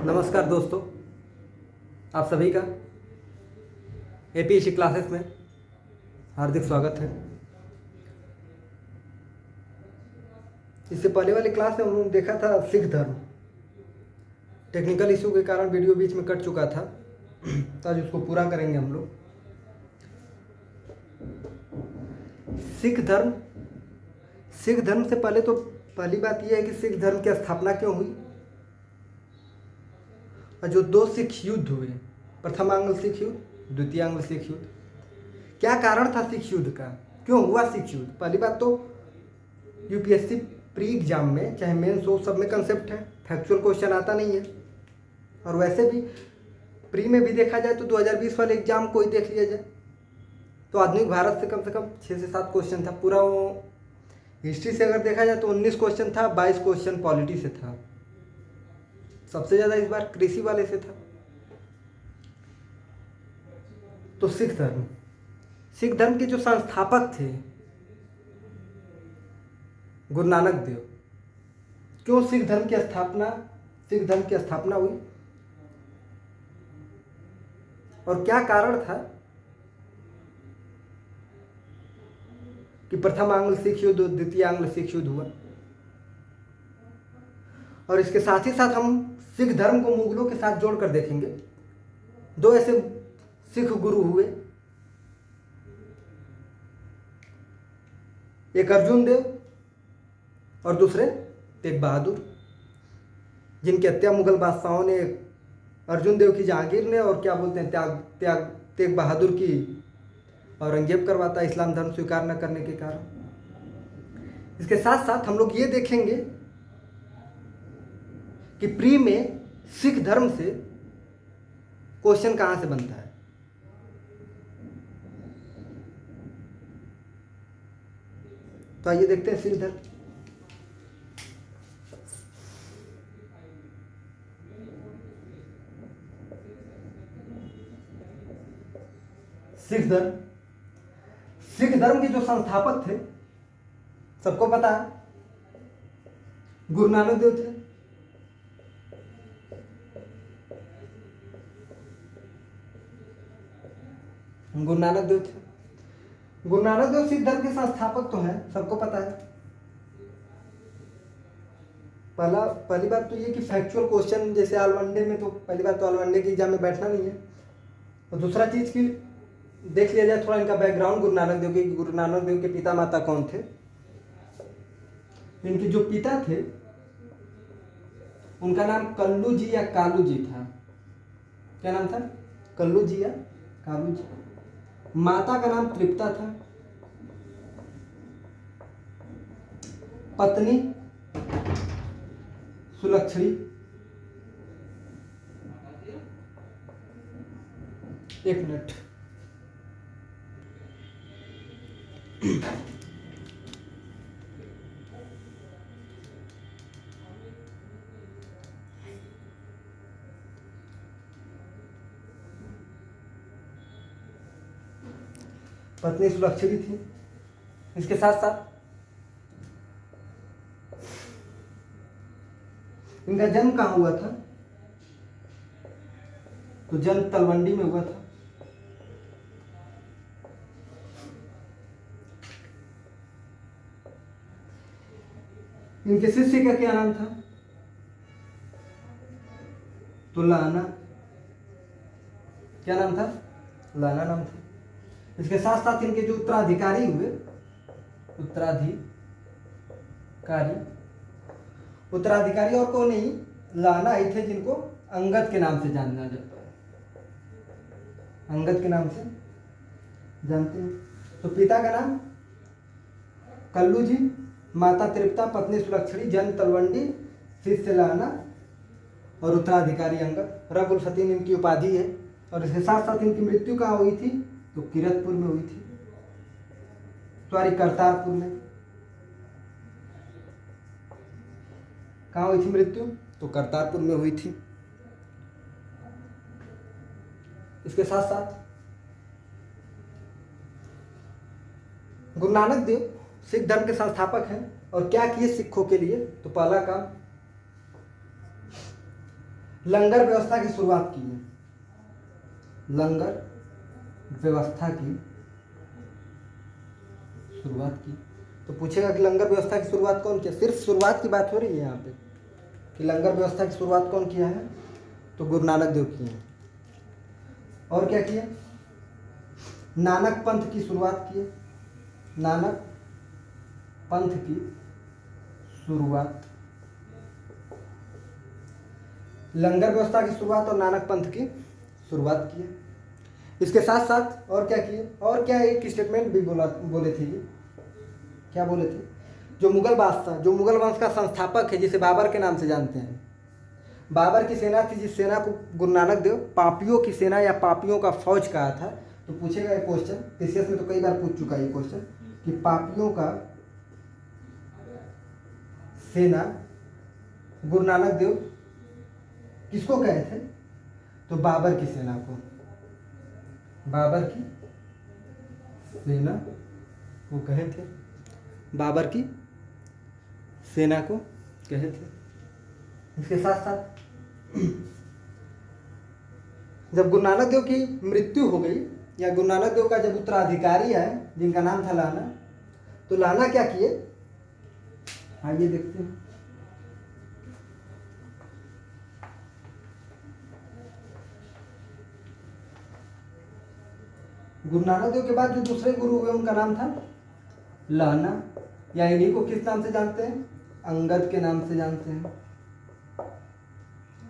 नमस्कार दोस्तों, आप सभी का एपीएससी क्लासेस में हार्दिक स्वागत है। इससे पहले वाली क्लास में हमने देखा था सिख धर्म। टेक्निकल इशू के कारण वीडियो बीच में कट चुका था, तो आज उसको पूरा करेंगे हम लोग। सिख धर्म से पहले तो पहली बात यह है कि सिख धर्म की स्थापना क्यों हुई और जो दो सिख युद्ध हुए, प्रथम आंग्ल सिख युद्ध, द्वितीय आंग्ल सिख युद्ध, क्या कारण था सिख युद्ध का, क्यों हुआ सिख युद्ध। पहली बात तो यूपीएससी प्री एग्जाम में चाहे मेंस हो सब में कंसेप्ट है, फैक्चुअल क्वेश्चन आता नहीं है। और वैसे भी प्री में भी देखा जाए तो 2020 वाले एग्जाम को ही देख लिया जाए तो आधुनिक भारत से कम 6 से 7 क्वेश्चन था। पूरा वो हिस्ट्री से अगर देखा जाए तो 19 क्वेश्चन था, 22 क्वेश्चन पॉलिटी से था। सबसे ज़्यादा इस बार कृषि वाले से था। तो सिख धर्म के जो संस्थापक थे गुरु नानक देव। क्यों सिख धर्म की स्थापना हुई और क्या कारण था कि प्रथम आंग्ल सिख युद्ध, द्वितीय आंग्ल सिख युद्ध हुआ। और इसके साथ ही साथ हम सिख धर्म को मुगलों के साथ जोड़कर देखेंगे। दो ऐसे सिख गुरु हुए, एक अर्जुन देव और दूसरे तेग बहादुर, जिनकी हत्या मुगल बादशाहों ने, अर्जुन देव की जहांगीर ने और क्या बोलते हैं तेग बहादुर की औरंगजेब करवाता इस्लाम धर्म स्वीकार न करने के कारण। इसके साथ साथ हम लोग ये देखेंगे कि प्री में सिख धर्म से क्वेश्चन कहां से बनता है। तो आइए देखते हैं सिख धर्म। सिख धर्म के जो संस्थापक थे सबको पता है, गुरु नानक देव थे। गुरु नानक देव सिख धर्म के संस्थापक तो हैं, सबको पता है। पहली बात तो ये कि फैक्चुअल क्वेश्चन जैसे ऑल वनडे में, तो पहली बात तो ऑल वनडे के एग्जाम में बैठना नहीं है। और दूसरा चीज की देख लिया जाए थोड़ा इनका बैकग्राउंड गुरु नानक देव के पिता माता कौन थे। इनके जो पिता थे उनका नाम कल्लू जी या कालू जी था। क्या नाम था? कल्लू जी या कालू जी। माता का नाम तृप्ता था। पत्नी सुलक्षणी। एक मिनट। पत्नी सुलक्षणी थी। इसके साथ साथ इनका जन्म कहाँ हुआ था? तो जन्म तलवंडी में हुआ था। इनके शिष्य का क्या नाम था? तो लाना। क्या नाम था? लाना नाम था। इसके साथ साथ इनके जो उत्तराधिकारी हुए, उत्तराधिकारी और कौन नहीं, लाना ही थे, जिनको अंगद के नाम से जाना जाता है। अंगद के नाम से जानते हैं। तो पिता का नाम कल्लू जी, माता तृप्ता, पत्नी सुलक्षणी, जन्म तलवंडी, शिष्य लाना और उत्तराधिकारी अंगद। रबुल फतीन इनकी उपाधि है। और इसके साथ साथ इनकी मृत्यु कहाँ हुई थी? तो किरतपुर में हुई थी, सॉरी करतारपुर में। कहाँ हुई थी मृत्यु? तो करतारपुर में हुई थी। इसके साथ साथ गुरु नानक देव सिख धर्म के संस्थापक हैं। और क्या किए सिखों के लिए? तो पहला काम लंगर व्यवस्था की शुरुआत की है? लंगर व्यवस्था की शुरुआत की, तो पूछेगा कि लंगर व्यवस्था की शुरुआत कौन किया? सिर्फ शुरुआत की बात हो रही है यहाँ पे कि लंगर व्यवस्था की शुरुआत कौन किया है, तो गुरु नानक देव किए हैं। और क्या किए? नानक पंथ की शुरुआत किए। नानक पंथ की शुरुआत, लंगर व्यवस्था की शुरुआत और नानक पंथ की शुरुआत की है। इसके साथ साथ और क्या किए? और क्या एक स्टेटमेंट भी बोले थे ये, क्या बोले थे? जो मुगल बादशाह, जो मुगल वंश का संस्थापक है, जिसे बाबर के नाम से जानते हैं, बाबर की सेना थी, जिस सेना को गुरु नानक देव पापियों की सेना या पापियों का फौज कहा था। तो पूछेगा ये क्वेश्चन, पीसीएस में तो कई बार पूछ चुका है ये क्वेश्चन कि पापियों का सेना गुरु नानक देव किसको कहे थे? तो बाबर की सेना को, बाबर की सेना को कहे थे, बाबर की सेना को कहे थे। इसके साथ साथ जब गुरु नानक देव की मृत्यु हो गई, या गुरु नानक देव का जब उत्तराधिकारी है जिनका नाम था लाना, तो लाना क्या किए? आइए देखते हैं। गुरु नानक देव के बाद जो दूसरे गुरु हुए उनका नाम था लाना, या इन्हीं को किस नाम से जानते हैं? अंगद के नाम से जानते हैं।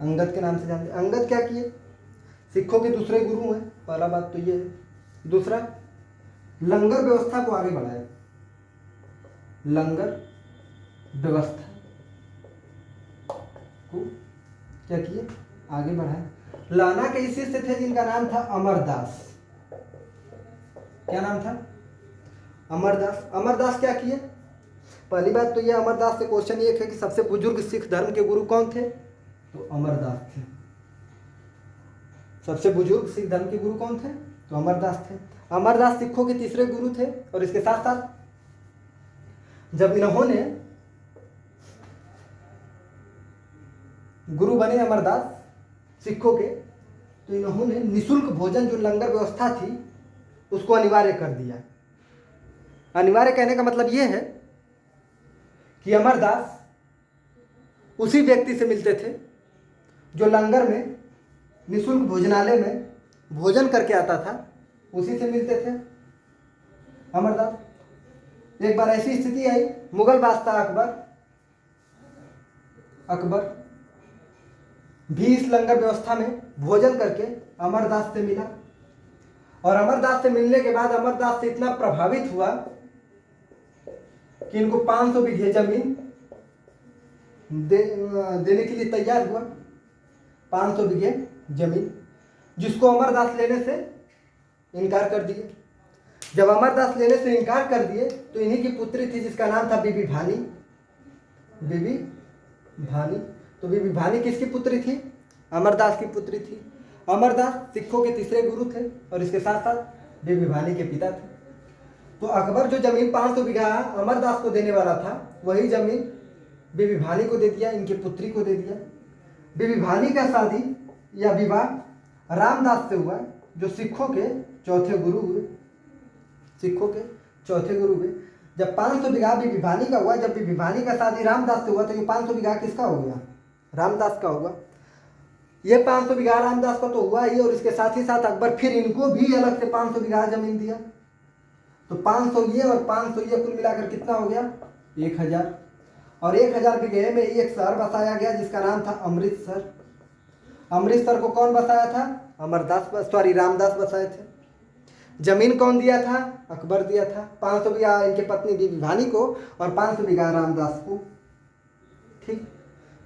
अंगद के नाम से जानते हैं। अंगद क्या किए? सिखों के दूसरे गुरु हैं, पहला बात तो ये है। दूसरा, लंगर व्यवस्था को आगे बढ़ाया। लंगर व्यवस्था को क्या किए? आगे बढ़ाया। लाना के शिष्य थे जिनका नाम था अमरदास। क्या नाम था? अमरदास। अमरदास क्या किए? पहली बात तो ये, अमरदास से क्वेश्चन ये है कि सबसे बुजुर्ग सिख धर्म के गुरु कौन थे? तो अमरदास थे। सबसे बुजुर्ग सिख धर्म के गुरु कौन थे? तो अमरदास थे। अमरदास सिखों के तीसरे गुरु थे। और इसके साथ साथ जब इन्होंने गुरु बने अमरदास सिखों के, तो इन्होंने निःशुल्क भोजन, जो लंगर व्यवस्था थी, उसको अनिवार्य कर दिया। अनिवार्य कहने का मतलब यह है कि अमरदास उसी व्यक्ति से मिलते थे जो लंगर में, निःशुल्क भोजनालय में भोजन करके आता था, उसी से मिलते थे अमरदास। एक बार ऐसी स्थिति आई, मुगल बादशाह अकबर भी इस लंगर व्यवस्था में भोजन करके अमरदास से मिला। और अमरदास से मिलने के बाद अमरदास से इतना प्रभावित हुआ कि इनको 500 बीघे जमीन देने के लिए तैयार हुआ। 500 बीघे जमीन, जिसको अमरदास लेने से इनकार कर दिए। जब अमरदास लेने से इनकार कर दिए, तो इन्हीं की पुत्री थी जिसका नाम था बीबी भानी। बीबी भानी, तो बीबी भानी किसकी पुत्री थी? अमरदास की पुत्री थी। अमरदास सिखों के तीसरे गुरु थे, और इसके साथ साथ बीबी भानी के पिता थे। तो अकबर जो जमीन 500 बीघा अमरदास को देने वाला था, वही जमीन बीबी भानी को दे दिया, इनकी पुत्री को दे दिया। बीबी भानी का शादी या विवाह रामदास से हुआ, जो सिखों के चौथे गुरु हुए। सिखों के चौथे गुरु हुए। जब 500 बीघा बीबी भानी का हुआ, जब बीबी भानी का शादी रामदास से हुआ, तो ये 500 बीघा किसका हो गया? रामदास का होगा। ये 500 बीघा रामदास का तो हुआ ही, और इसके साथ ही साथ अकबर फिर इनको भी अलग से 500 बीघा जमीन दिया। तो 500 ये और 500 ये कुल मिलाकर कितना हो गया? 1000। और 1000 बीघे में एक शहर बसाया गया जिसका नाम था अमृतसर। अमृतसर को कौन बसाया था? रामदास बसाए थे। जमीन कौन दिया था? अकबर दिया था। 500 बीघा इनके पत्नी बीबी भानी को, और 500 बीघा रामदास को। ठीक।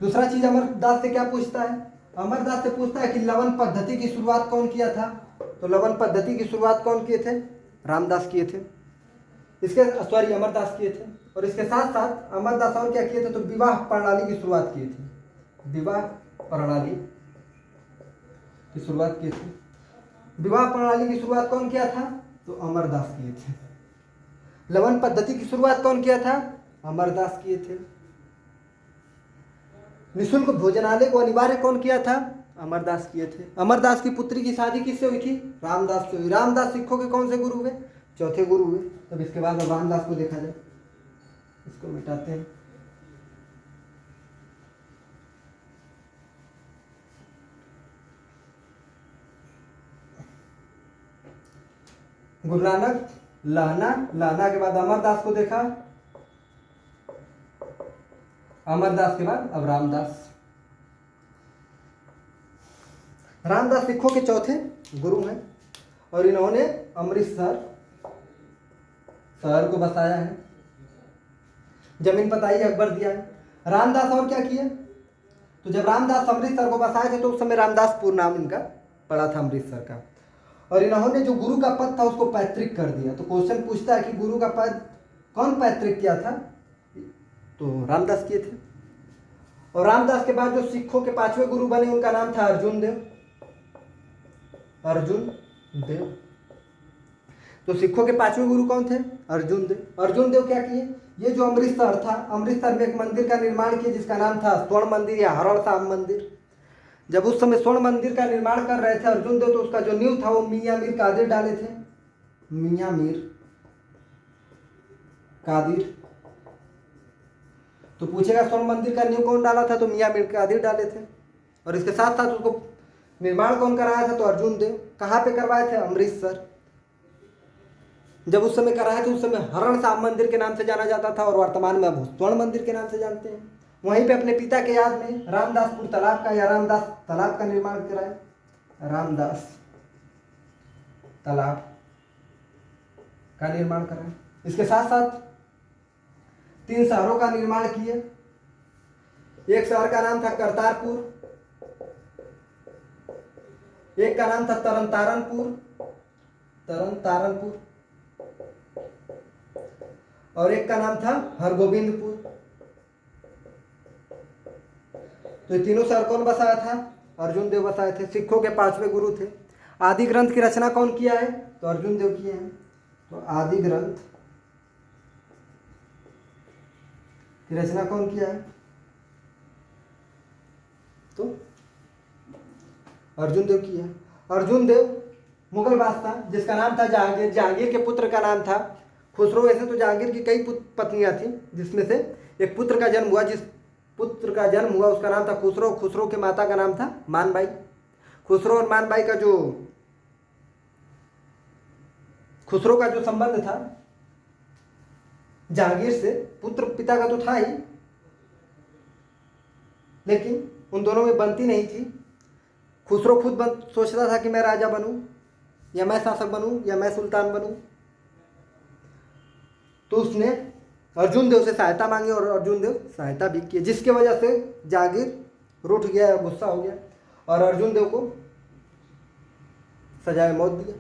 दूसरा चीज अमरदास से क्या पूछता है? अमरदास से पूछता है कि लवन पद्धति की शुरुआत कौन किया था? तो लवन पद्धति की शुरुआत कौन किए थे? रामदास किए थे। अमरदास किए थे। और इसके साथ साथ अमरदास और क्या किए थे? तो विवाह प्रणाली की शुरुआत किए थे। विवाह प्रणाली की शुरुआत किए थे। विवाह प्रणाली की शुरुआत कौन किया था? तो अमरदास किए थे। लवन पद्धति की शुरुआत कौन किया था? अमरदास किए थे। निःशुल्क भोजनालय को अनिवार्य कौन किया था? अमरदास किए थे। अमरदास की पुत्री की शादी किससे हुई थी? रामदास से हुई। रामदास सिखों के कौन से गुरु हुए? चौथे गुरु हुए। तब इसके बाद अब रामदास को देखा जाए, इसको मिटाते हैं। गुरु नानक लहना, लहना के बाद अमरदास को देखा, अमरदास के बाद अब रामदास। रामदास सिखों के चौथे गुरु हैं और इन्होंने अमृतसर शहर को बसाया है, जमीन पताई अकबर दिया है। रामदास और क्या किए? तो जब रामदास अमृतसर को बसाए थे तो उस समय रामदासपुर नाम इनका पड़ा था अमृतसर का, और इन्होंने जो गुरु का पद था उसको पैतृक कर दिया। तो क्वेश्चन पूछता है कि गुरु का पद कौन पैतृक किया था? तो रामदास किए थे। और रामदास के बाद जो सिखों के पांचवें गुरु बने उनका नाम था अर्जुन देव। अर्जुन देव। तो सिखों के पांचवें गुरु कौन थे? अर्जुन देव। अर्जुन देव क्या किए? ये जो अमृतसर था, अमृतसर में एक मंदिर का निर्माण किए जिसका नाम था स्वर्ण मंदिर या हरण शाम मंदिर। जब उस समय स्वर्ण मंदिर का निर्माण कर रहे थे अर्जुन देव, तो उसका जो नींव था वो मियाँ मीर कादिर डाले थे। मियाँ मीर कादिर। तो पूछेगा स्वर्ण मंदिर का नींव कौन डाला था? तो मियाँ मीर कादिर डाले थे। और इसके साथ साथ उसको निर्माण कौन कराया था? तो अर्जुन देव। कहाँ पे करवाए थे? अमृतसर। जब उस समय कराया था उस समय हरण शाम मंदिर के नाम से जाना जाता था और वर्तमान में अब स्वर्ण मंदिर के नाम से जानते हैं। वहीं पे अपने पिता के याद में रामदासपुर तालाब का या रामदास तालाब का निर्माण कराए। रामदास तालाब का निर्माण कराए। इसके साथ साथ 3 शहरों का निर्माण किए। एक शहर का नाम था करतारपुर, एक का नाम था तरन तारनपुर, और एक का नाम था हरगोविंदपुर। तो ये तीनों शहर कौन बसाया था? अर्जुन देव बसाए थे। सिखों के पांचवें गुरु थे। आदि ग्रंथ की रचना कौन किया है? तो अर्जुन देव किए हैं। तो आदि ग्रंथ की रचना कौन किया है? तो अर्जुन देव किया। अर्जुन देव मुगल बादशाह जिसका नाम था जहांगीर, जहांगीर के पुत्र का नाम था खुसरो। वैसे तो जहांगीर की कई पत्नियां थी जिसमें से एक पुत्र का जन्म हुआ, जिस पुत्र का जन्म हुआ उसका नाम था खुसरो। खुसरो के माता का नाम था मानबाई। खुसरो और मानबाई का जो खुसरो का जो संबंध था जहांगीर से, पुत्र पिता का तो था ही, लेकिन उन दोनों में बनती नहीं थी। खुसरो खुद सोचता था कि मैं राजा बनूं या मैं शासक बनूं या मैं सुल्तान बनूं। तो उसने अर्जुन देव से सहायता मांगी और अर्जुन देव सहायता भी की, जिसके वजह से जहांगीर रूठ गया, गुस्सा हो गया और अर्जुन देव को सजाए मौत दिया।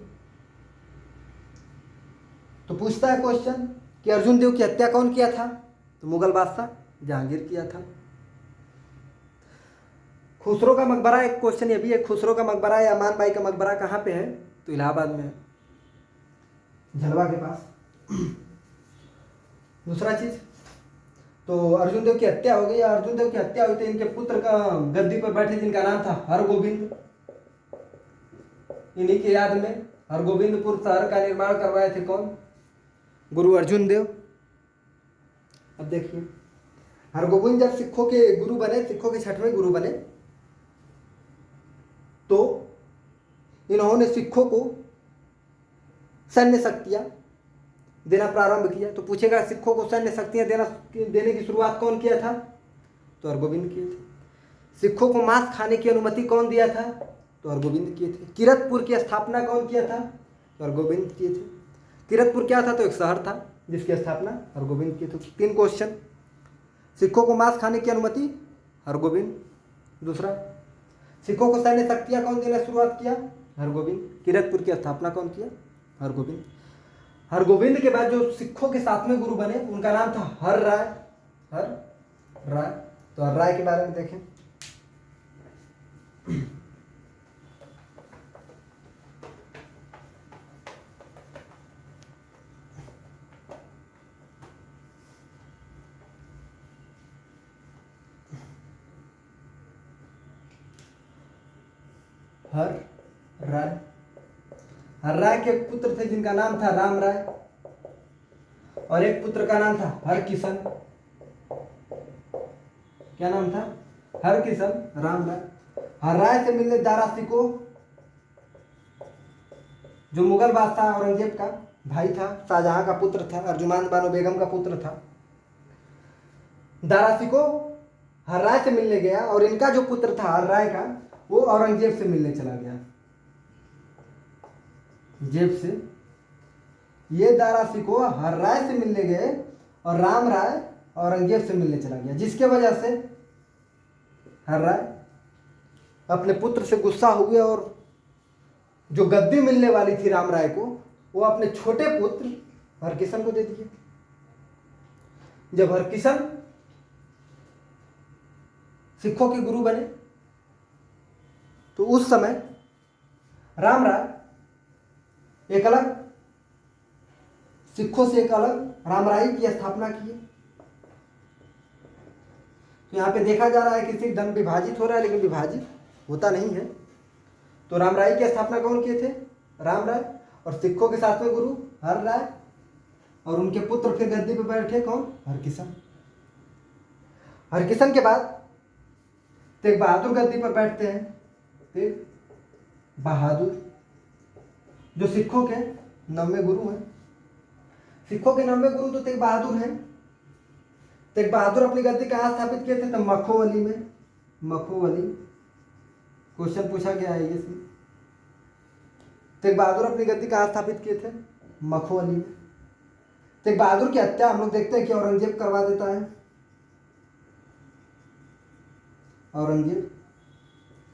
तो पूछता है क्वेश्चन कि अर्जुन देव की हत्या कौन किया था? तो मुगल बादशाह जहांगीर किया था। खुसरो का मकबरा, एक क्वेश्चन ये भी है, खुसरो का मकबरा या मानबाई का मकबरा कहाँ पे है? तो इलाहाबाद में है, झलवा के पास। दूसरा चीज, तो अर्जुन देव की हत्या हो गई। अर्जुन देव की हत्या हुई तो इनके पुत्र का गद्दी पर बैठे जिनका नाम था हरगोविंद, इन्हीं के याद में हरगोविंदपुर शहर का निर्माण करवाए थे कौन? गुरु अर्जुन देव। अब देखिए हरगोविंद जब सिखों के गुरु बने, सिखों के 6वें गुरु बने, तो इन्होंने सिखों को सैन्य शक्तियां देना प्रारंभ किया। तो पूछेगा सिखों को सैन्य शक्तियां देने की शुरुआत कौन किया था? तो हरगोविंद किए थे। सिखों को मांस खाने की अनुमति कौन दिया था? तो हरगोविंद किए थे। किरतपुर की स्थापना कौन किया था? तो हरगोविंद किए थे। किरतपुर क्या था? तो एक शहर था जिसकी स्थापना हरगोविंद किए थे। 3 क्वेश्चन, सिखों को मांस खाने की अनुमति हरगोविंद। दूसरा, सिखों को सैन्य शक्तियां कौन देना शुरुआत किया? हरगोविंद। किरतपुर की स्थापना कौन किया? हरगोविंद। हरगोविंद के बाद जो सिखों के 7वें गुरु बने उनका नाम था हर राय। हर राय। तो हर राय के बारे में देखें। हर राय। हर राय के पुत्र थे जिनका नाम था राम राय, और एक पुत्र का नाम था हर किशन। क्या नाम था? हर किशन राम राय। हर राय से मिलने दारा शिकोह, जो मुगल बादशाह औरंगजेब का भाई था, शाहजहां का पुत्र था, अर्जुमान बानो बेगम का पुत्र था। दारा शिकोह हर राय से मिलने गया, और इनका जो पुत्र था हर राय का, वो औरंगजेब से मिलने चला गया। जेब से ये दारा शिकोह हर राय से मिलने गए, और राम राय औरंगजेब से मिलने चला गया, जिसके वजह से हर राय अपने पुत्र से गुस्सा हुए और जो गद्दी मिलने वाली थी राम राय को, वो अपने छोटे पुत्र हरकिशन को दे दिए। जब हरकिशन सिखों के गुरु बने, तो उस समय राम राय एक अलग सिखों से एक अलग रामराई की स्थापना की। तो यहाँ पे देखा जा रहा है कि सिख धर्म विभाजित हो रहा है, लेकिन विभाजित होता नहीं है। तो रामराई की स्थापना कौन किए थे? राम राय। और सिखों के 7वें गुरु हर राय, और उनके पुत्र फिर गद्दी पे बैठे कौन? हरकिशन। हरकिशन के बाद तेग बहादुर गद्दी पर बैठते हैं। तेग बहादुर जो सिखों के 9वें गुरु हैं। सिखों के 9वें गुरु तो तेग बहादुर हैं। तेग बहादुर अपनी गद्दी कहाँ स्थापित किए थे? तो मखोवली में। मखोवली क्वेश्चन पूछा गया है ये। तेग बहादुर अपनी गद्दी कहाँ स्थापित किए थे? मखोवली में। तेग बहादुर की हत्या हम लोग देखते हैं कि औरंगजेब करवा देता है। औरंगजेब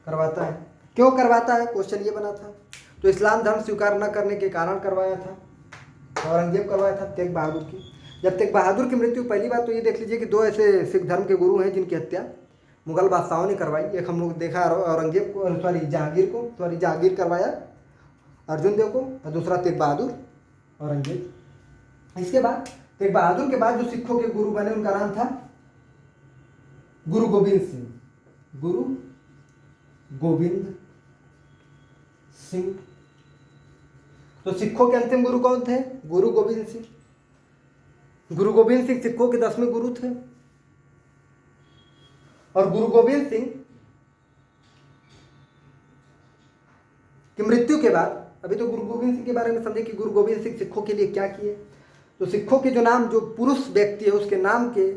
करवाता है। क्यों करवाता है? क्वेश्चन ये बना था। तो इस्लाम धर्म स्वीकार न करने के कारण करवाया था, औरंगजेब करवाया था तेग बहादुर की। जब तेग बहादुर की मृत्यु, पहली बात तो ये देख लीजिए कि 2 ऐसे सिख धर्म के गुरु हैं जिनकी हत्या मुगल बादशाहों ने करवाई। एक हम लोग देखा औरंगजेब को, जहांगीर करवाया अर्जुन देव को, और दूसरा तेग बहादुर औरंगजेब। इसके बाद तेग बहादुर के बाद जो सिखों के गुरु बने उनका नाम था गुरु गोविंद सिंह। गुरु गोविंद सिंह। तो सिखों के अंतिम गुरु कौन थे? गुरु गोविंद सिंह। गुरु गोविंद सिंह सिखों के 10वें गुरु थे। और गुरु गोविंद सिंह की मृत्यु के बाद, अभी तो गुरु गोविंद सिंह के बारे में समझे कि गुरु गोविंद सिंह सिखों के लिए क्या किए। तो सिखों के जो नाम, जो पुरुष व्यक्ति है उसके नाम के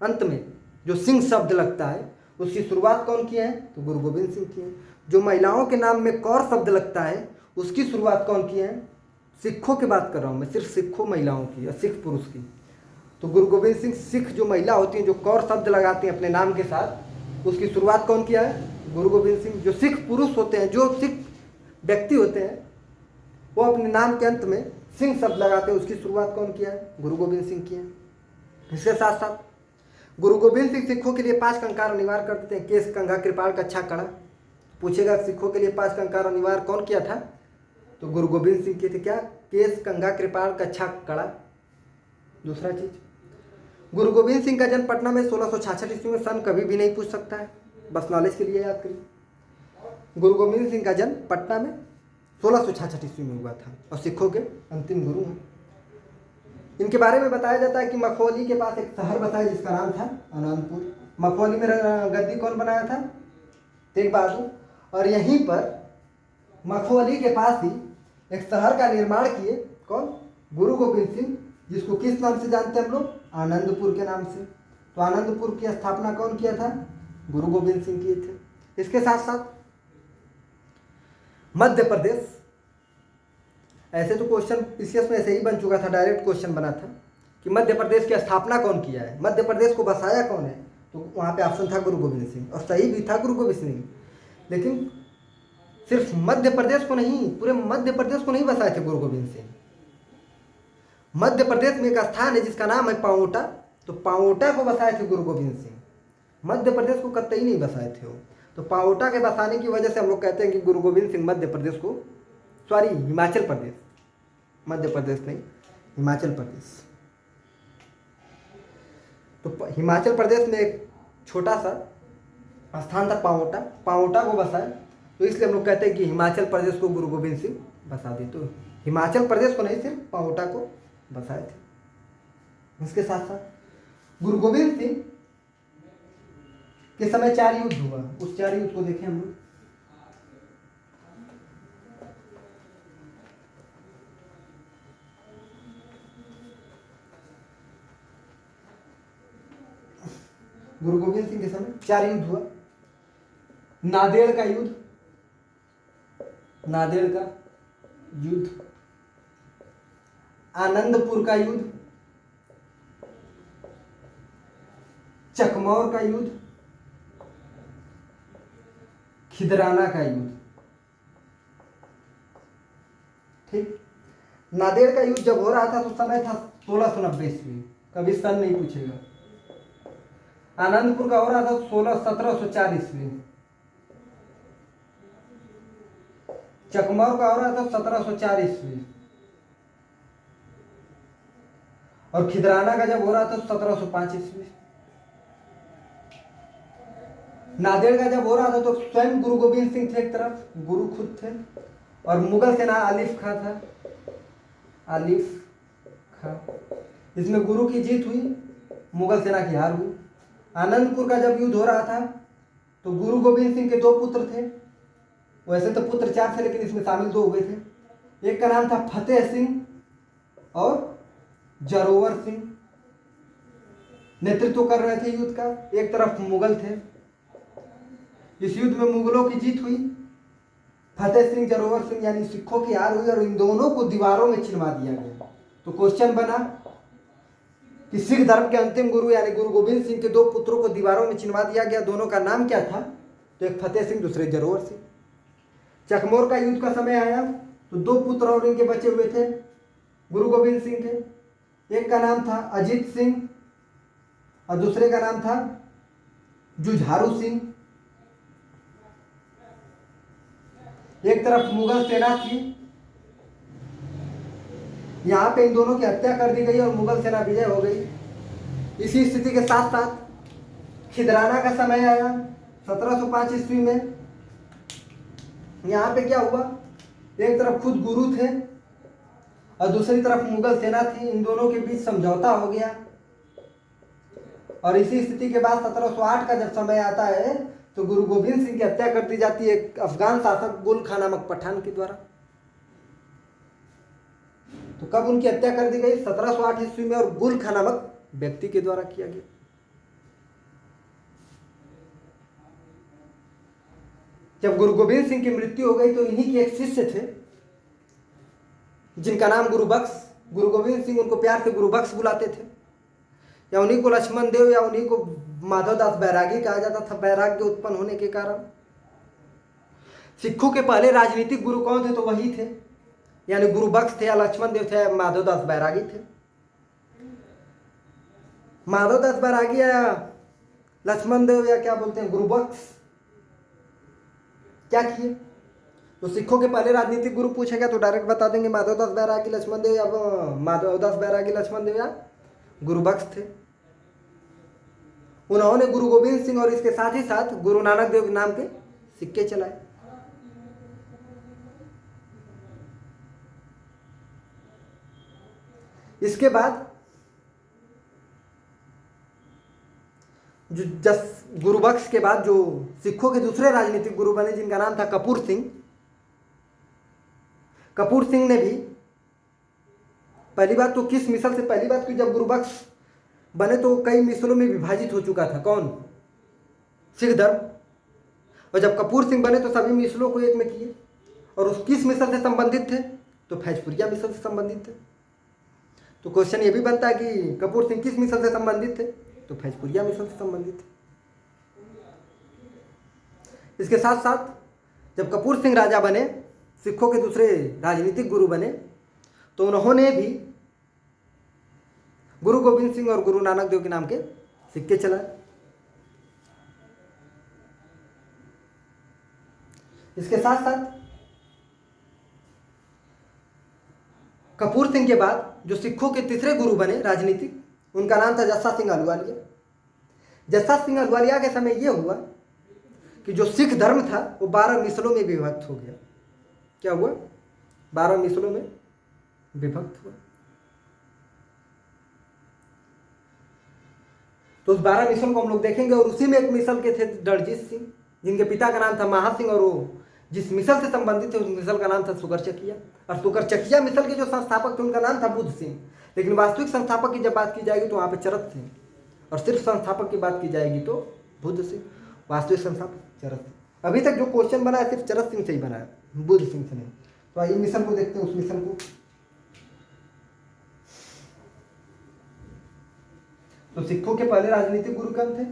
अंत में जो सिंह शब्द लगता है, उसकी शुरुआत कौन किए हैं? तो गुरु गोविंद सिंह किए। जो महिलाओं के नाम में कौर शब्द लगता है, उसकी शुरुआत कौन किए हैं? सिखों की बात कर रहा हूँ मैं, सिर्फ सिखों महिलाओं की या सिख पुरुष की। तो गुरु गोविंद सिंह, सिख जो महिला होती हैं जो कौर शब्द लगाती हैं अपने नाम के साथ, उसकी शुरुआत कौन किया है? गुरु गोविंद सिंह। जो सिख पुरुष होते हैं, जो सिख व्यक्ति होते हैं, वो अपने नाम के अंत में सिंह शब्द लगाते हैं, उसकी शुरुआत कौन किया है? गुरु गोविंद सिंह किया है। इसके साथ साथ गुरु गोविंद सिंह सिखों के लिए 5 कंकार अनिवार्य कर देते हैं। केस, कंघा, कृपाल, कच्छा, कड़ा। पूछेगा सिखों के लिए 5 कंकार अनिवार्य कौन किया था? तो गुरु गोविंद सिंह किए थे। क्या? केस, कंघा, कृपाल, कच्छा, कड़ा। दूसरा चीज, गुरु गोविंद सिंह का जन्म पटना में 1666 ईस्वी में। सन कभी भी नहीं पूछ सकता है, बस नॉलेज के लिए याद करिए। गुरु गोविंद सिंह का जन्म पटना में 1666 ईस्वी में हुआ था, और सिखों के अंतिम गुरु हैं। इनके बारे में बताया जाता है कि मखौली के पास एक शहर बसा है जिसका नाम था आनंदपुर। मखौली में गद्दी कौन बनाया था? तेग बहादुर। और यहीं पर मखौली के पास ही एक शहर का निर्माण किए कौन? गुरु गोविंद सिंह, जिसको किस नाम से जानते हैं हम लोग? आनंदपुर के नाम से। तो आनंदपुर की स्थापना कौन किया था? गुरु गोविंद सिंह किए थे। इसके साथ साथ मध्य प्रदेश, ऐसे तो क्वेश्चन पीसीएस में ऐसे ही बन चुका था, डायरेक्ट क्वेश्चन बना था कि मध्य प्रदेश की स्थापना कौन किया है, मध्य प्रदेश को बसाया कौन है? तो वहाँ पे ऑप्शन था गुरु गोविंद सिंह, और सही भी था गुरु गोविंद सिंह। लेकिन सिर्फ मध्य प्रदेश को नहीं, पूरे मध्य प्रदेश को नहीं बसाए थे गुरु गोविंद सिंह। मध्य प्रदेश में एक स्थान है जिसका नाम है पाओटा, तो पाओटा को बसाए थे गुरु गोविंद सिंह। मध्य प्रदेश को कतई नहीं बसाए थे वो। तो पाओटा के बसाने की वजह से हम लोग कहते हैं कि गुरु गोविंद सिंह मध्य प्रदेश को, सॉरी हिमाचल प्रदेश, मध्य प्रदेश नहीं, हिमाचल प्रदेश। तो हिमाचल प्रदेश में एक छोटा सा स्थान था पाओटा, पाओटा को बसाए। तो इसलिए हम लोग कहते हैं कि हिमाचल प्रदेश को गुरु गोविंद सिंह बसा दिए। तो हिमाचल प्रदेश को नहीं, सिर्फ पाओटा को बसाए थे। इसके साथ साथ गुरु गोविंद सिंह के समय 4 युद्ध हुआ। उस 4 युद्ध को देखें हम लोग। गुरु गोविंद सिंह के समय 4 युद्ध हुआ। नांदेड़ का युद्ध, नांदेड़ का युद्ध, आनंदपुर का युद्ध, चकमौर का युद्ध, खिदराना का युद्ध। ठीक। नांदेड़ का युद्ध जब हो रहा था तो समय था 1690 ईस्वी, कभी सन नहीं पूछेगा। आनंदपुर का हो रहा था 1704 ईस्वी। चकमौर का हो रहा था 1704 ईस्वी। और खिदराना का जब हो रहा था 1705 ईस्वी। नांदेड़ का जब हो रहा था तो स्वयं गुरु गोविंद सिंह थे एक तरफ, गुरु खुद थे, और मुगल सेना आलिफ खां था, आलिफ खां। इसमें गुरु की जीत हुई, मुगल सेना की हार हुई। आनंदपुर का जब युद्ध हो रहा था तो गुरु गोविंद सिंह के 2 पुत्र थे। वैसे तो पुत्र 4 थे, लेकिन इसमें शामिल 2 हो गए थे। एक का नाम था फतेह सिंह और जरोवर सिंह। नेतृत्व कर रहे थे युद्ध का। एक तरफ मुगल थे। इस युद्ध में मुगलों की जीत हुई। फतेह सिंह, जरोवर सिंह यानी सिखों की हार हुई और इन दोनों को दीवारों में चिनवा दिया गया। तो क्वेश्चन बना कि सिख धर्म के अंतिम गुरु यानी गुरु गोविंद सिंह के 2 पुत्रों को दीवारों में चिनवा दिया गया। दोनों का नाम क्या था? तो एक फतेह सिंह, दूसरे जरोवर सिंह। चकमौर का युद्ध का समय आया तो 2 पुत्र और इनके बचे हुए थे गुरु गोविंद सिंह के। एक का नाम था अजीत सिंह और दूसरे का नाम था जुझारू सिंह। एक तरफ मुगल सेना थी, यहां पे इन दोनों की हत्या कर दी गई और मुगल सेना विजय हो गई। इसी स्थिति के साथ साथ खिदराना का समय आया 1705 ईस्वी में। यहां पे क्या हुआ? एक तरफ खुद गुरु थे और दूसरी तरफ मुगल सेना थी। इन दोनों के बीच समझौता हो गया और इसी स्थिति के बाद 1708 का जब समय आता है तो गुरु गोविंद सिंह की हत्या कर दी जाती है एक अफगान शासक गुल खान नामक पठान के द्वारा। तो कब उनकी हत्या कर दी गई? 1708 ईस्वी में, और गुल खान नामक व्यक्ति के द्वारा किया गया। जब गुरु गोविंद सिंह की मृत्यु हो गई तो इन्हीं के एक शिष्य थे जिनका नाम गुरु बख्श। गुरु गोविंद सिंह उनको प्यार से गुरु बख्श बुलाते थे, या उन्हीं को लक्ष्मण देव या उन्हीं को माधवदास बैरागी कहा जाता था, वैराग्य उत्पन्न होने के कारण। सिखों के पहले राजनीतिक गुरु कौन थे? तो वही थे, यानी गुरु बख्श थे या लक्ष्मण देव थे या माधवदास बैरागी थे। माधवदास बैरागी या लक्ष्मण देव या क्या बोलते हैं गुरु बख्श क्या किए? तो सिखों के पहले राजनीतिक गुरु पूछेगा तो डायरेक्ट बता देंगे माधवदास बैरागी लक्ष्मण देव, या माधवदास बैरागी लक्ष्मण देव या गुरु बख्श थे। उन्होंने गुरु गोविंद सिंह और इसके साथ ही साथ गुरु नानक देव नाम के सिक्के चलाए। इसके बाद जो गुरु बख्श के बाद जो सिखों के दूसरे राजनीतिक गुरु बने जिनका नाम था कपूर सिंह। कपूर सिंह ने भी पहली बात तो किस मिसल से, पहली बात कि जब गुरु बख्श बने तो कई मिसलों में विभाजित हो चुका था। कौन? सिख धर्म। और जब कपूर सिंह बने तो सभी मिसलों को एक में किए। और उस किस मिसल से संबंधित थे? तो फैजपुरिया मिसल से संबंधित थे। तो क्वेश्चन ये भी बनता है कि कपूर सिंह किस मिसल से संबंधित थे? तो फैजपुरिया मिसल से संबंधित थे। इसके साथ साथ जब कपूर सिंह राजा बने, सिखों के दूसरे राजनीतिक गुरु बने, तो उन्होंने भी गुरु गोविंद सिंह और गुरु नानक देव के नाम के सिक्के चलाए। इसके साथ साथ कपूर सिंह के बाद जो सिखों के तीसरे गुरु बने राजनीतिक, उनका नाम था जस्सा सिंह अहलूवालिया। जस्सा सिंह अहलूवालिया के समय यह हुआ कि जो सिख धर्म था वो 12 मिसलों में विभक्त हो गया। क्या हुआ? 12 मिसलों में विभक्त हुआ। तो उस 12 मिसल को हम लोग देखेंगे, और उसी में एक मिसल के थे दलजीत सिंह, जिनके पिता का नाम था महासिंह, और वो जिस मिसल से संबंधित थे उस मिसल का नाम था सुकरचकिया। और सुकरचकिया मिसल के जो संस्थापक थे उनका नाम था बुद्ध सिंह। लेकिन वास्तविक संस्थापक की जब बात की जाएगी तो वहाँ पे चरक सिंह, और सिर्फ संस्थापक की बात की जाएगी तो बुद्ध सिंह। वास्तविक संस्थापक चरक सिंह। अभी तक जो क्वेश्चन बना है सिर्फ चरक सिंह से ही बना है, बुद्ध सिंह से नहीं। तो आइए मिशन को देखते हैं, उस मिशन को। तो सिखों के पहले राजनीतिक गुरु कौन थे?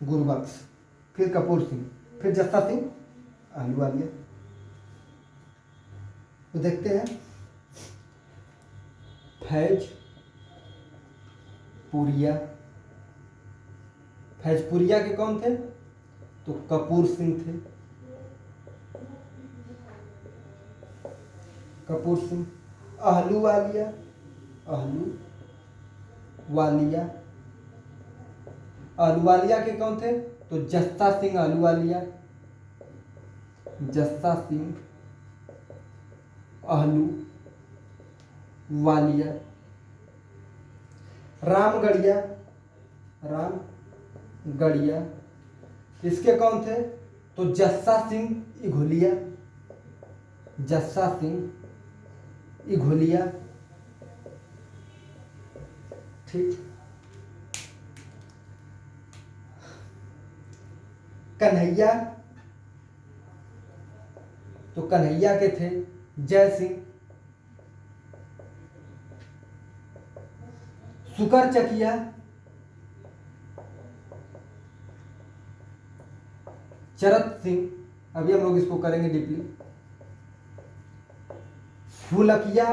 गुरुबख्श, फिर कपूर सिंह, फिर जस्सा सिंह आहलूवालिया। तो देखते हैं, फैजपुरिया, फैजपुरिया के कौन थे? तो कपूर सिंह थे, कपूर सिंह। आहलूवालिया, आहलूवालिया, आहलूवालिया के कौन थे? तो जस्सा सिंह आहलूवालिया, जस्सा सिंह आहलूवालिया। रामगढ़िया, रामगढ़िया, इसके कौन थे? तो जस्सा सिंह इघोलिया, जस्सा सिंह इघोलिया। ठीक। कन्हैया, तो कन्हैया के थे जय सिंह। सुकरचकिया, चरक सिंह, अभी हम लोग इसको करेंगे डीपली। फुलकिया,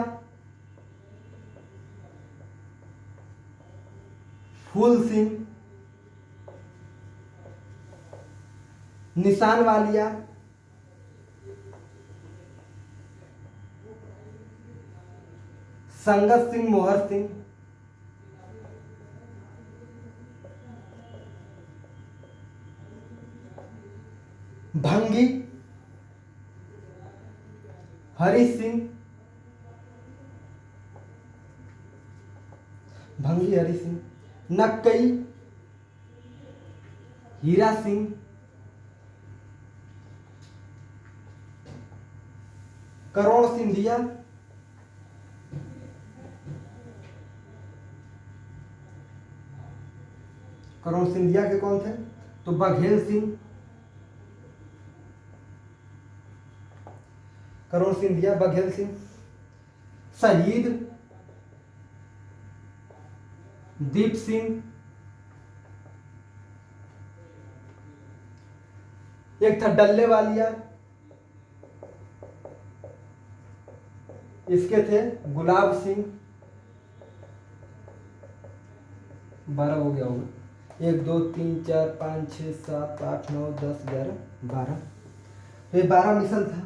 फूल सिंह। निशान वालिया, संगत सिंह मोहर सिंह। भंगी, हरि सिंह, भंगी हरि सिंह। नक्कई, हीरा सिंह। करोड़ सिंधिया, करोड़ सिंधिया के कौन थे? तो बघेल सिंह, करोड़ सिंधिया, बघेल सिंह। शहीद दीप सिंह। एक था डल्ले वालिया, इसके थे गुलाब सिंह। 12 हो गया होगा। 1 2 3 4 5 6 7 8 9 10 11 12। तो ये 12 मिशन था।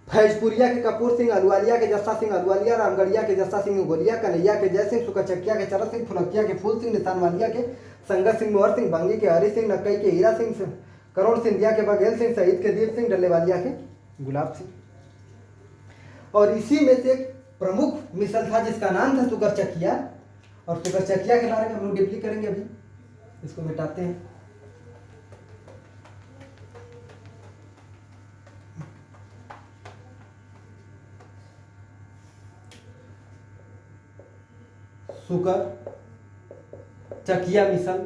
फैजपुरिया के कपूर सिंह, आहलूवालिया के जस्सा सिंह आहलूवालिया, रामगढ़िया के जस्सा सिंह इघोलिया, कन्हैया के जय सिंह, सुकरचकिया के चरक सिंह, फुलकिया के फूल सिंह, निशान वालिया के संगत सिंह मोहर सिंह, भंगी के हरि सिंह, नक्कई के हीरा सिंह, करोड़ सिंधिया के बघेल सिंह, शहीद के दीप सिंह, डल्ले वालिया के गुलाब सिंह। और इसी में से एक प्रमुख मिसल था जिसका नाम था सुकरचकिया, और सुकरचकिया के बारे में हम लोग डीपली करेंगे। अभी इसको मिटाते हैं। सुकरचकिया मिसल,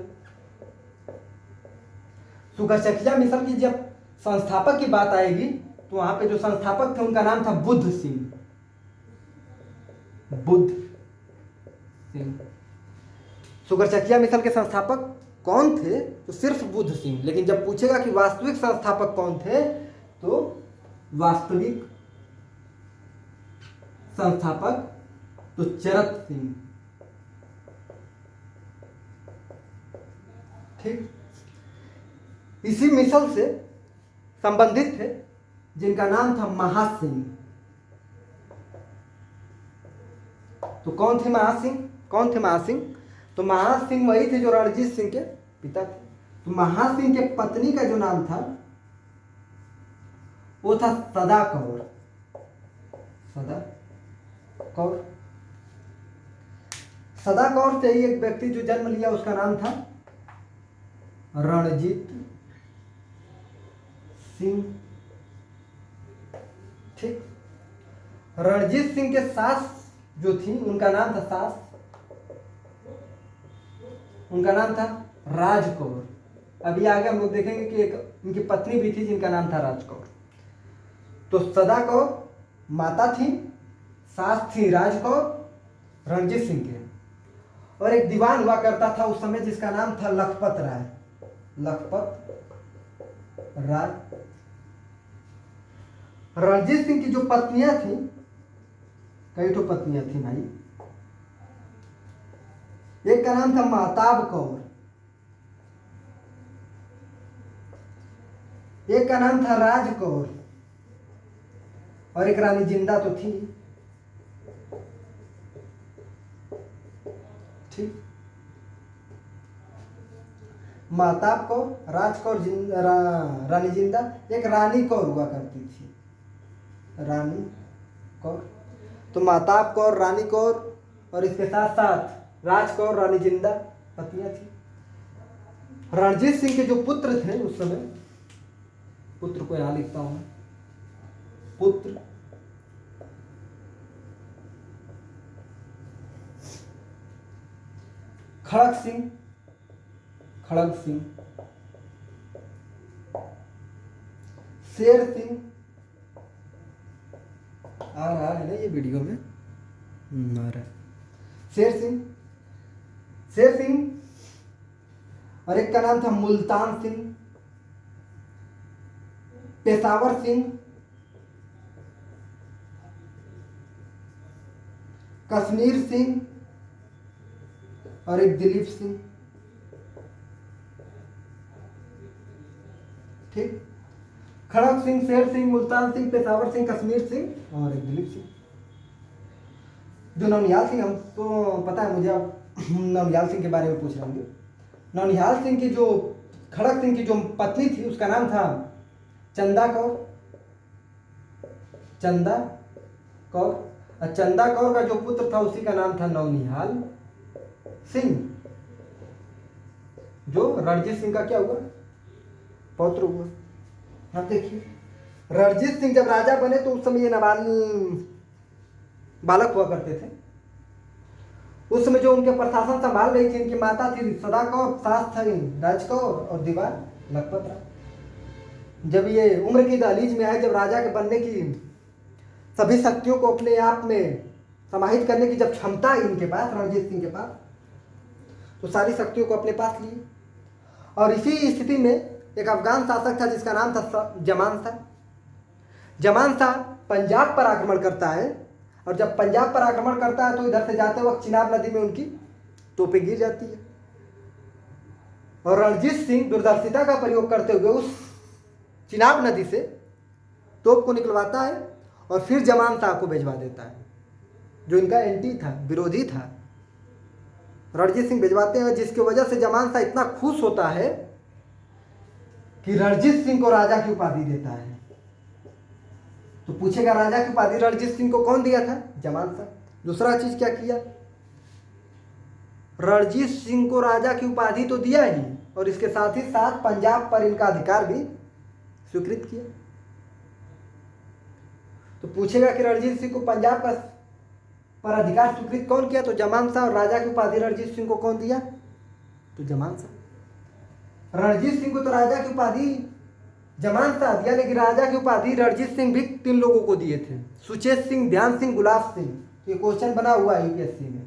सुकरचकिया मिसल की जब संस्थापक की बात आएगी तो वहां पे जो संस्थापक थे उनका नाम था बुद्ध सिंह, बुद्ध सिंह। सुकरचकिया मिसल के संस्थापक कौन थे? तो सिर्फ बुद्ध सिंह। लेकिन जब पूछेगा कि वास्तविक संस्थापक कौन थे, तो वास्तविक संस्थापक तो चरक सिंह। ठीक। इसी मिसल से संबंधित थे जिनका नाम था महासिंह। तो कौन थे महासिंह? कौन थे महासिंह? तो महासिंह वही थे जो रणजीत सिंह के पिता थे। तो महासिंह के पत्नी का जो नाम था वो था सदा कौर। सदा कौर। सदा कौर से ही एक व्यक्ति जो जन्म लिया उसका नाम था रणजीत सिंह। ठीक। रणजीत सिंह के सास जो थी उनका नाम था उनका नाम था राजकौर। अभी आगे हम लोग देखेंगे कि एक उनकी पत्नी भी थी जिनका नाम था राजकौर। तो सदा कौर माता थी, सास थी राजकौर रणजीत सिंह के, और एक दीवान हुआ करता था उस समय जिसका नाम था लखपत राय। लखपत राय। रणजीत सिंह की जो पत्नियां थी, कई तो पत्नियां थी भाई, एक का नाम था महताब कौर, एक का नाम था राज कौर, और एक रानी जिंदा तो थी। ठीक। महताब कौर, राज कौर, रानी जिंदा, एक रानी कौर हुआ करती थी, रानी कौर। तो महताब कौर, रानी कौर और इसके साथ साथ राज कौर, रानी जिंदा पत्नियां थी। रणजीत सिंह के जो पुत्र थे उस समय, पुत्र को यहां लिखता हूं, पुत्र खड़ग सिंह, शेर सिंह, आ रहा है ना ये वीडियो में, आ रहा है, शेर सिंह, और एक का नाम था मुल्तान सिंह, पेशावर सिंह, कश्मीर सिंह और एक दिलीप सिंह। ठीक। खड़ग सिंह, शेर सिंह, मुल्तान सिंह, पेशावर सिंह, कश्मीर सिंह और एक दिलीप सिंह। जो नौनिहाल सिंह, हमको पता है, मुझे आप नौनिहाल सिंह के बारे में पूछ रहे होंगे। नौनिहाल सिंह की जो, खड़ग सिंह की जो पत्नी थी उसका नाम था चंदा कौर। चंदा कौर। और चंदा कौर का जो पुत्र था उसी का नाम था नौनिहाल सिंह, जो रणजीत सिंह का क्या हुआ, पौत्र हुआ। हाँ देखिए, रणजीत सिंह जब राजा बने तो उस समय ये बालक हुआ करते थे। उस समय जो उनके प्रशासन संभाल रही थी इनकी माता थी सदा कौर, सास थी राजकौर और दीवान लखपत राय। जब ये उम्र की दहलीज में आए, जब राजा के बनने की, सभी शक्तियों को अपने आप में समाहित करने की जब क्षमता है इनके पास, रणजीत सिंह के पास, तो सारी शक्तियों को अपने पास लिए। और इसी स्थिति में एक अफगान शासक था जिसका नाम था जमान शाह। जमान शाह पंजाब पर आक्रमण करता है, और जब पंजाब पर आक्रमण करता है तो इधर से जाते वक्त चिनाब नदी में उनकी तोपें गिर जाती है, और रणजीत सिंह दूरदर्शिता का प्रयोग करते हुए उस चिनाब नदी से तोप को निकलवाता है और फिर जमान शाह को भिजवा देता है, जो इनका एंटी था, विरोधी था। रणजीत सिंह भिजवाते हैं, जिसकी वजह से जमान शाह इतना खुश होता है कि रणजीत सिंह को राजा की उपाधि देता है। तो पूछेगा राजा की उपाधि रणजीत सिंह को कौन दिया था? जमान शाह। दूसरा चीज क्या किया, रणजीत सिंह को राजा की उपाधि तो दिया ही, और इसके साथ ही साथ पंजाब पर इनका अधिकार भी स्वीकृत किया। तो पूछेगा कि रणजीत सिंह को पंजाब पर अधिकार स्वीकृत कौन किया? तो जमान शाह। और राजा की उपाधि रणजीत सिंह को कौन दिया? तो जमान शाह। रणजीत सिंह को तो राजा की उपाधि जमान शाह दिया, लेकिन राजा की उपाधि रणजीत सिंह भी 3 लोगों को दिए थे, सुचेत सिंह, ध्यान सिंह, गुलाब सिंह। ये क्वेश्चन बना हुआ है यूपीएससी में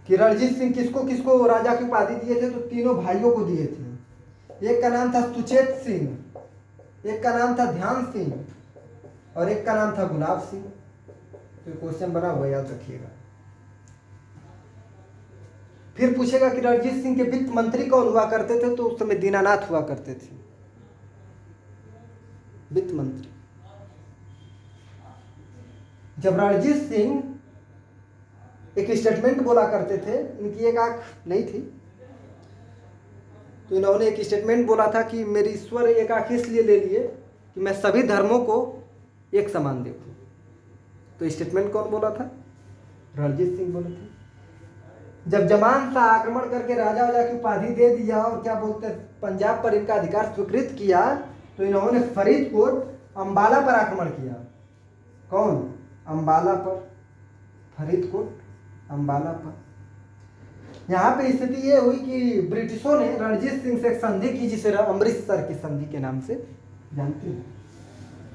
कि रणजीत सिंह किसको किसको राजा की उपाधि दिए थे? तो तीनों भाइयों को दिए थे। एक का नाम था सुचेत सिंह, एक का नाम था ध्यान सिंह और एक का नाम था गुलाब सिंह। तो क्वेश्चन बना हुआ, याद रखिएगा। फिर पूछेगा कि रणजीत सिंह के वित्त मंत्री कौन हुआ करते थे? तो उस समय दीनानाथ हुआ करते थे वित्त मंत्री। जब रणजीत सिंह एक स्टेटमेंट बोला करते थे, इनकी एक आंख नहीं थी, तो इन्होंने एक स्टेटमेंट बोला था कि मेरे ईश्वर एक आंख इसलिए ले लिए कि मैं सभी धर्मों को एक समान देखूं। तो स्टेटमेंट कौन बोला था? रणजीत सिंह बोले थे। जब जमान शाह आक्रमण करके राजा वाजा की उपाधि दे दिया और क्या बोलते हैं पंजाब पर इनका अधिकार स्वीकृत किया, तो इन्होंने फरीदकोट अंबाला पर आक्रमण किया। कौन? अंबाला पर, फरीदकोट अंबाला पर। यहाँ पे स्थिति ये हुई कि ब्रिटिशों ने रणजीत सिंह से एक संधि की जिसे अमृतसर की संधि के नाम से जानते हैं।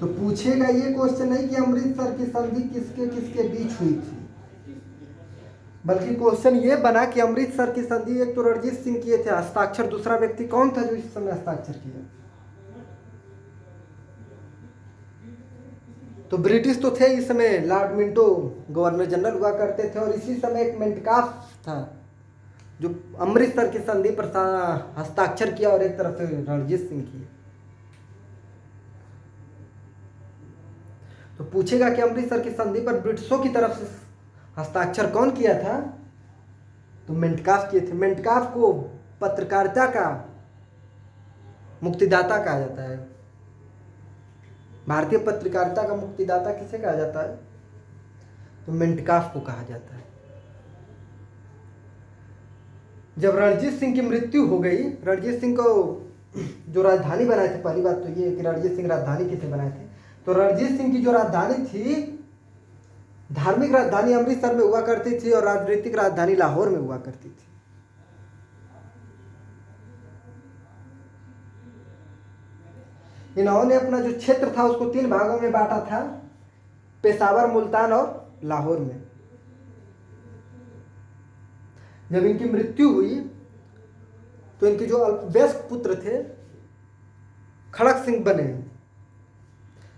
तो पूछेगा ये क्वेश्चन नहीं कि अमृतसर की संधि किसके किसके बीच हुई थी, बल्कि क्वेश्चन ये बना कि अमृतसर की संधि एक तो रणजीत सिंह किए थे हस्ताक्षर, दूसरा व्यक्ति कौन था जो इस समय हस्ताक्षर किया? तो ब्रिटिश तो थे इस समय, लॉर्ड मिंटो गवर्नर जनरल हुआ करते थे, और इसी समय एक मेंटकाफ था जो अमृतसर की संधि पर हस्ताक्षर किया, और एक तरफ से रणजीत सिंह किए। तो पूछेगा कि अमृतसर की संधि पर ब्रिटिशों की तरफ से हस्ताक्षर कौन किया था? तो मेंटकाफ किए थे। मेंटकाफ को पत्रकारिता का मुक्तिदाता कहा जाता है। भारतीय पत्रकारिता का मुक्तिदाता किसे कहा जाता है? तो मेंटकाफ को कहा जाता है। जब रणजीत सिंह की मृत्यु हो गई, रणजीत सिंह को जो राजधानी बनाए थे, पहली बात तो ये कि रणजीत सिंह राजधानी किसे बनाए थे? तो रणजीत सिंह की जो राजधानी थी, धार्मिक राजधानी अमृतसर में हुआ करती थी और राजनीतिक राजधानी लाहौर में हुआ करती थी। इन्होंने अपना जो क्षेत्र था उसको 3 भागों में बांटा था, पेशावर, मुल्तान और लाहौर में। जब इनकी मृत्यु हुई तो इनके जो अल्पवयस्क पुत्र थे खड़क सिंह बने।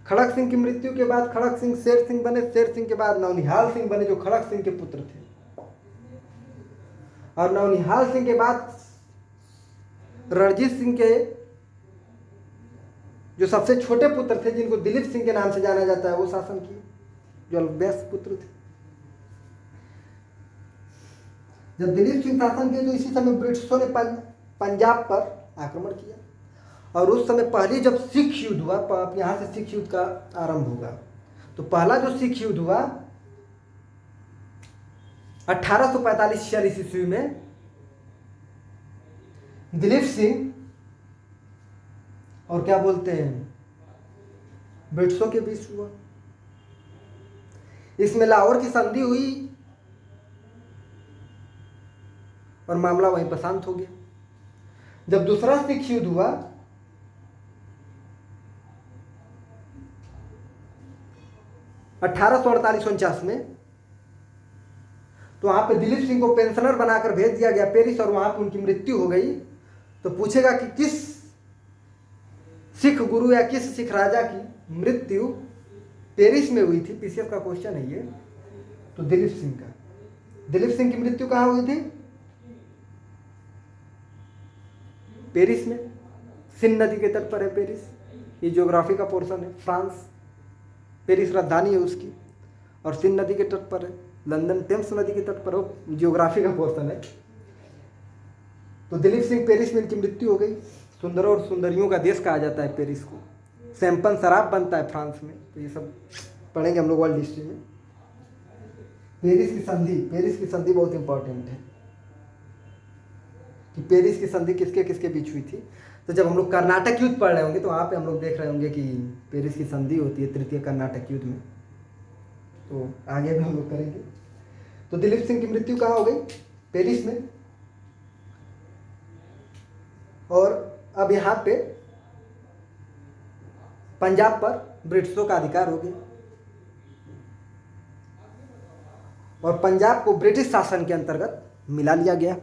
खड़क सिंह की मृत्यु के बाद खड़क सिंह शेर सिंह बने, शेर सिंह के बाद नौनिहाल सिंह बने जो खड़क सिंह के पुत्र थे, और नौनिहाल सिंह के बाद रणजीत सिंह के जो सबसे छोटे पुत्र थे जिनको दिलीप सिंह के नाम से जाना जाता है वो शासन किए, जो अल्पवयस्क पुत्र थे। जब दिलीप सिंह शासन किए तो इसी समय ब्रिटिशों ने पंजाब पर आक्रमण किया, और उस समय पहली जब सिख युद्ध हुआ, यहाँ से सिख युद्ध का आरंभ होगा। तो पहला जो सिख युद्ध हुआ 1845-46 ईस्वी में दिलीप सिंह और क्या बोलते हैं ब्रिटिशों के बीच हुआ। इसमें लाहौर की संधि हुई और मामला वहीं पर शांत हो गया। जब दूसरा सिख युद्ध हुआ 1848-49 में, तो वहां पे दिलीप सिंह को पेंशनर बनाकर भेज दिया गया पेरिस, और वहां पर उनकी मृत्यु हो गई। तो पूछेगा कि किस सिख गुरु या किस सिख राजा की मृत्यु पेरिस में हुई थी? पीसीएस का क्वेश्चन है ये। तो दिलीप सिंह का। दिलीप सिंह की मृत्यु कहाँ हुई थी? पेरिस में। सिन नदी के तट पर है पेरिस, ये ज्योग्राफी का पोर्शन है। फ्रांस, पेरिस राजधानी है उसकी, और सिन नदी के तट पर है। लंदन टेम्स नदी के तट पर हो, ज्योग्राफी का पोर्शन है। तो दिलीप सिंह पेरिस में इनकी मृत्यु हो गई। सुंदरों और सुंदरियों का देश कहा जाता है पेरिस को। सैंपन शराब बनता है फ्रांस में। तो ये सब पढ़ेंगे हम लोग वर्ल्ड हिस्ट्री में। पेरिस की संधि बहुत इंपॉर्टेंट है कि पेरिस की संधि किसके किसके बीच हुई थी। तो जब हम लोग कर्नाटक युद्ध पढ़ रहे होंगे तो वहाँ पे हम लोग देख रहे होंगे कि पेरिस की संधि होती है तृतीय कर्नाटक युद्ध में। तो आगे भी हम लोग करेंगे। तो दिलीप सिंह की मृत्यु कहाँ हो गई? पेरिस में। और अब यहाँ पे पंजाब पर ब्रिटिशों का अधिकार हो गया, और पंजाब को ब्रिटिश शासन के अंतर्गत मिला लिया गया।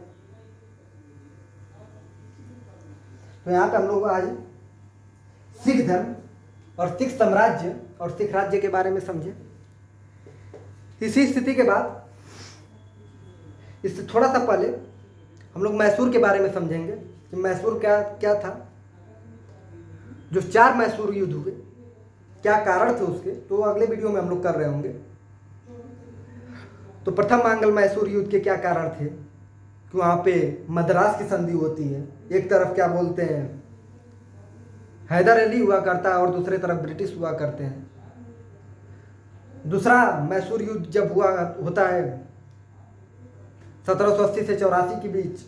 तो यहाँ पे हम लोग आज सिख धर्म और सिख साम्राज्य और सिख राज्य के बारे में समझे। इसी स्थिति के बाद, इससे थोड़ा सा पहले हम लोग मैसूर के बारे में समझेंगे कि मैसूर क्या क्या था। जो 4 मैसूर युद्ध हुए, क्या कारण थे उसके, तो अगले वीडियो में हम लोग कर रहे होंगे। तो प्रथम मंगल मैसूर युद्ध के क्या कारण थे, कि वहाँ पे मद्रास की संधि होती है। एक तरफ क्या बोलते हैं हैदर अली हुआ करता है और दूसरी तरफ ब्रिटिश हुआ करते हैं। दूसरा मैसूर युद्ध जब हुआ होता है 1780 से 84 के बीच,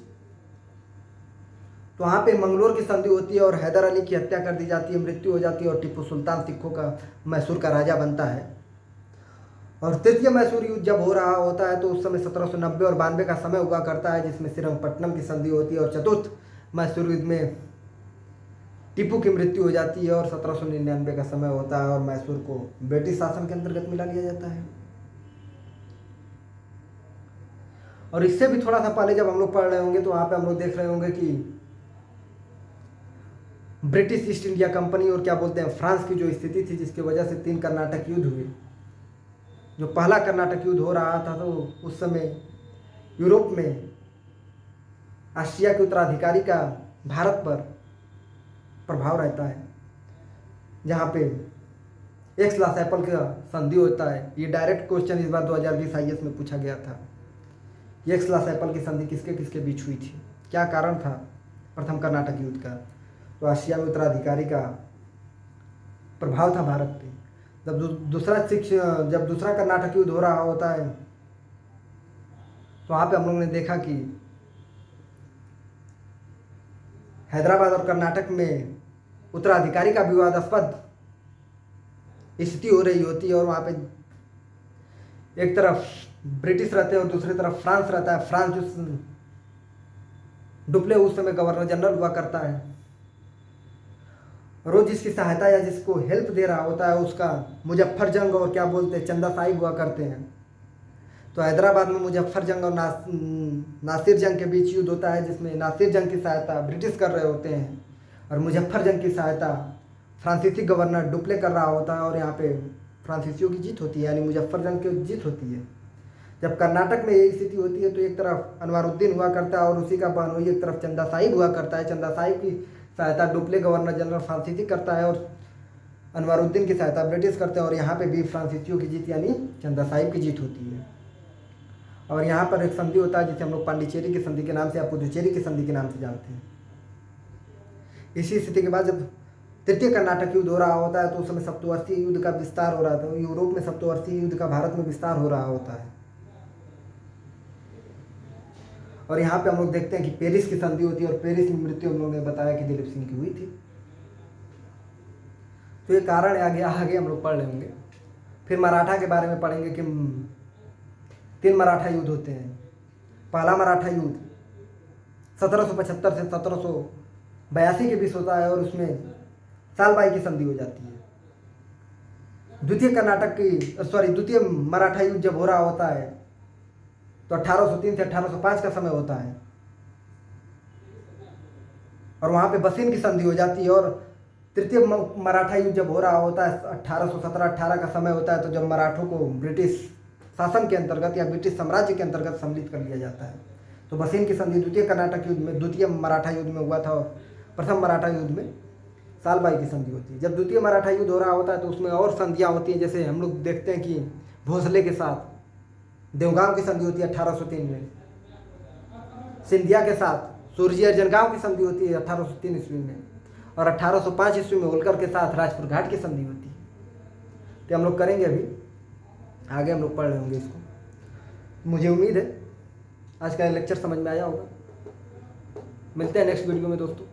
तो वहाँ पे मंगलोर की संधि होती है और हैदर अली की हत्या कर दी जाती है, मृत्यु हो जाती है और टीपू सुल्तान सिखों का मैसूर का राजा बनता है। और तृतीय मैसूर युद्ध जब हो रहा होता है तो उस समय 1790 और 92 का समय हुआ करता है, जिसमें श्रीरंगपट्टनम की संधि होती है। और चतुर्थ मैसूर युद्ध में टीपू की मृत्यु हो जाती है और 1799 का समय होता है और मैसूर को ब्रिटिश शासन के अंतर्गत मिला लिया जाता है। और इससे भी थोड़ा सा पहले जब हम लोग पढ़ रहे होंगे तो वहाँ पे हम लोग देख रहे होंगे कि ब्रिटिश ईस्ट इंडिया कंपनी और क्या बोलते हैं फ्रांस की जो स्थिति थी, जिसकी वजह से 3 कर्नाटक युद्ध हुए। जो पहला कर्नाटक युद्ध हो रहा था तो उस समय यूरोप में आस्ट्रिया के उत्तराधिकारी का भारत पर प्रभाव रहता है, जहाँ पे एक्स-ला-सैपल का संधि होता है। ये डायरेक्ट क्वेश्चन इस बार 2020 IAS में पूछा गया था। एक्स-ला-सैपल की संधि किसके किसके बीच हुई थी, क्या कारण था प्रथम कर्नाटक युद्ध का? तो आस्ट्रिया में उत्तराधिकारी का प्रभाव था भारत पे। जब दूसरा कर्नाटक युद्ध हो रहा होता है तो वहाँ पे हम लोग ने देखा कि हैदराबाद और कर्नाटक में उत्तराधिकारी का विवादास्पद स्थिति हो रही होती है और वहाँ पे एक तरफ ब्रिटिश रहते हैं और दूसरी तरफ फ्रांस रहता है। फ्रांस जो डुप्ले उस समय गवर्नर जनरल हुआ करता है, रोज जिसकी सहायता या जिसको हेल्प दे रहा होता है उसका मुजफ्फर जंग और क्या बोलते हैं चंदा साहिब हुआ करते हैं। तो हैदराबाद में मुजफ्फर जंग और नासिर जंग के बीच युद्ध होता है, जिसमें नासिर जंग की सहायता ब्रिटिश कर रहे होते हैं और मुजफ्फर जंग की सहायता फ्रांसीसी गवर्नर डुप्ले कर रहा होता है और यहाँ पे फ्रांसीसियों की जीत होती है, यानी मुजफ्फर जंग की जीत होती है। जब कर्नाटक में यही स्थिति होती है तो एक तरफ अनवारुद्दीन हुआ करता है और उसी का बहनोई एक तरफ चंदा साहिब हुआ करता है। चंदा साहिब की सहायता डुप्ले गवर्नर जनरल फ्रांसीसी करता है और अनवारुद्दीन की सहायता ब्रिटिश करते हैं और यहाँ पे भी फ्रांसीसियों की जीत यानी चंदा साहिब की जीत होती है। और यहाँ पर एक संधि होता है जिसे हम लोग पांडिचेरी की संधि के नाम से या पुदुचेरी की संधि के नाम से जानते हैं। इसी स्थिति के बाद जब तृतीय कर्नाटक युद्ध हो रहा होता है तो उस समय सप्तवर्षीय युद्ध का विस्तार हो रहा था। यूरोप में सप्तवर्षीय युद्ध का भारत में विस्तार हो रहा होता है और यहाँ पे हम लोग देखते हैं कि पेरिस की संधि होती है और पेरिस की मृत्यु हम लोगों ने बताया कि दिलीप सिंह की हुई थी। तो ये कारण आगे हम लोग पढ़ लेंगे। फिर मराठा के बारे में पढ़ेंगे कि 3 मराठा युद्ध होते हैं। पहला मराठा युद्ध 1775 से 1782 के बीच होता है और उसमें सालबाई की संधि हो जाती है। द्वितीय मराठा युद्ध जब हो रहा होता है तो 1803 से 1805 का समय होता है और वहाँ पे बसीन की संधि हो जाती है। और तृतीय मराठा युद्ध जब हो रहा होता है 1817-18 का समय होता है, तो जब मराठों को ब्रिटिश शासन के अंतर्गत या ब्रिटिश साम्राज्य के अंतर्गत सम्मिलित कर लिया जाता है। तो बसीन की संधि द्वितीय मराठा युद्ध में हुआ था और प्रथम मराठा युद्ध में सालबाई की संधि होती है। जब द्वितीय मराठा युद्ध हो रहा होता है तो उसमें और संधियाँ होती हैं, जैसे हम लोग देखते हैं कि भोसले के साथ देवगांव की संधि होती है 1803 में, सिंधिया के साथ सूरजी अर्जनगांव की संधि होती है 1803 ईस्वी में और 1805 ईस्वी में होलकर के साथ राजपुर घाट की संधि होती है। तो हम लोग करेंगे, अभी आगे हम लोग पढ़ रहे होंगे इसको। मुझे उम्मीद है आज का लेक्चर समझ में आया होगा। मिलते हैं नेक्स्ट वीडियो में दोस्तों।